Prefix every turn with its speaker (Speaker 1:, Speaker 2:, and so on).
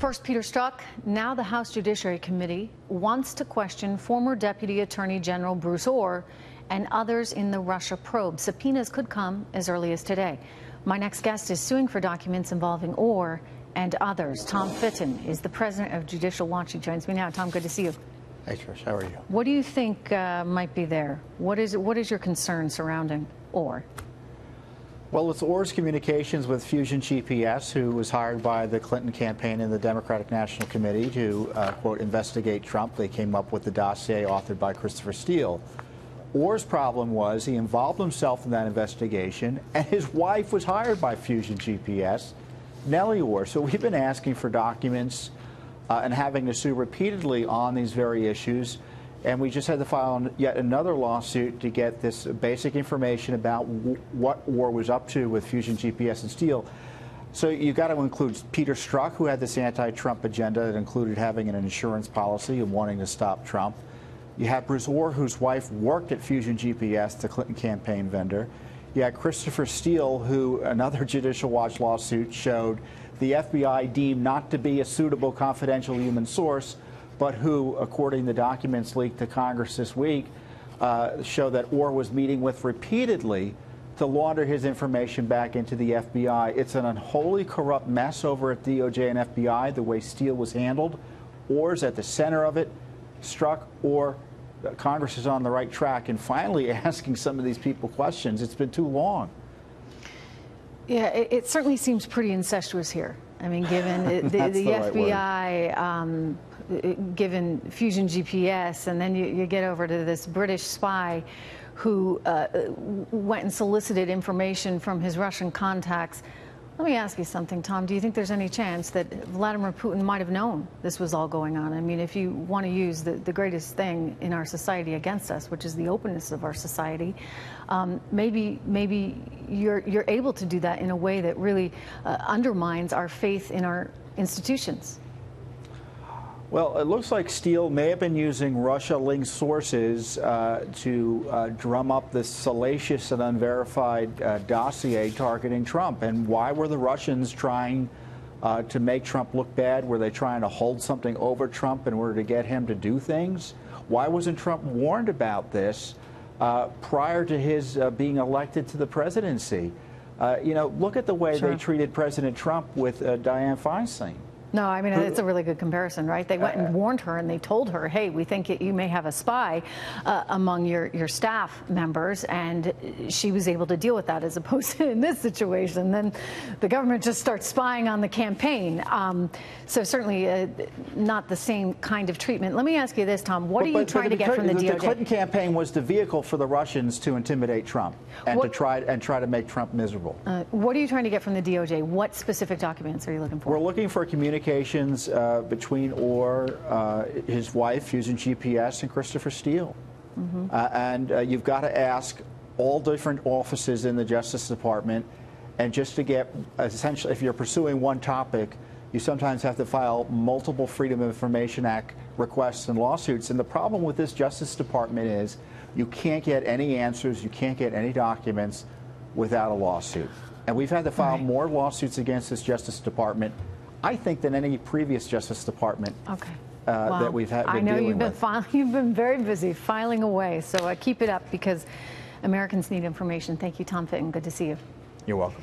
Speaker 1: First, Peter Strzok. Now the House Judiciary Committee wants to question former Deputy Attorney General Bruce Ohr and others in the Russia probe. Subpoenas could come as early as today. My next guest is suing for documents involving Ohr and others. Tom Fitton is the president of Judicial Watch. He joins me now. Tom, good to see you.
Speaker 2: Hey, Trish. How are you?
Speaker 1: What do you think might be there? What is your concern surrounding Ohr?
Speaker 2: Well, it's Ohr's communications with Fusion GPS, who was hired by the Clinton campaign and the Democratic National Committee to, quote, investigate Trump. They came up with the dossier authored by Christopher Steele. Ohr's problem was he involved himself in that investigation, and his wife was hired by Fusion GPS, Nellie Ohr. So we've been asking for documents and having to sue repeatedly on these very issues. And we just had to file yet another lawsuit to get this basic information about what Ohr was up to with Fusion GPS and Steele. So you've got to include Peter Strzok, who had this anti-Trump agenda that included having an insurance policy and wanting to stop Trump. You have Bruce Ohr, whose wife worked at Fusion GPS, the Clinton campaign vendor. You had Christopher Steele, who another Judicial Watch lawsuit showed the FBI deemed not to be a suitable confidential human source, but who, according to documents leaked to Congress this week, show that Ohr was meeting with repeatedly to launder his information back into the FBI. It's an unholy, corrupt mess over at DOJ and FBI, the way Steele was handled. Ohr's at the center of it. Strzok, Ohr, Congress is on the right track, and finally asking some of these people questions. It's been too long.
Speaker 1: Yeah, it certainly seems pretty incestuous here. I mean, given the FBI, given Fusion GPS, and then you get over to this British spy who went and solicited information from his Russian contacts. Let me ask you something, Tom. Do you think there's any chance that Vladimir Putin might have known this was all going on? I mean, if you want to use the greatest thing in our society against us, which is the openness of our society, maybe you're able to do that in a way that really undermines our faith in our institutions.
Speaker 2: Well, it looks like Steele may have been using Russia-linked sources to drum up this salacious and unverified dossier targeting Trump. And why were the Russians trying to make Trump look bad? Were they trying to hold something over Trump in order to get him to do things? Why wasn't Trump warned about this prior to his being elected to the presidency? You know, look at the way they treated President Trump with Dianne Feinstein.
Speaker 1: No, I mean, it's a really good comparison, right? They went and warned her, and they told her, hey, we think you may have a spy among your staff members, and she was able to deal with that, as opposed to in this situation. Then the government just starts spying on the campaign. So certainly not the same kind of treatment. Let me ask you this, Tom. What are you trying to get from the DOJ?
Speaker 2: The Clinton campaign was the vehicle for the Russians to intimidate Trump and to try to make Trump miserable.
Speaker 1: What are you trying to get from the DOJ? What specific documents are you looking for?
Speaker 2: We're looking for communications between Ohr, his wife, Fusion GPS, and Christopher Steele. And you've got to ask all different offices in the Justice Department, and just to get, essentially, if you're pursuing one topic, you sometimes have to file multiple Freedom of Information Act requests and lawsuits. And the problem with this Justice Department is you can't get any answers, you can't get any documents without a lawsuit. And we've had to file more lawsuits against this Justice Department, I think, than any previous Justice Department that we've had.
Speaker 1: I know you've been very busy filing away, so keep it up, because Americans need information. Thank you, Tom Fitton. Good to see you.
Speaker 2: You're welcome.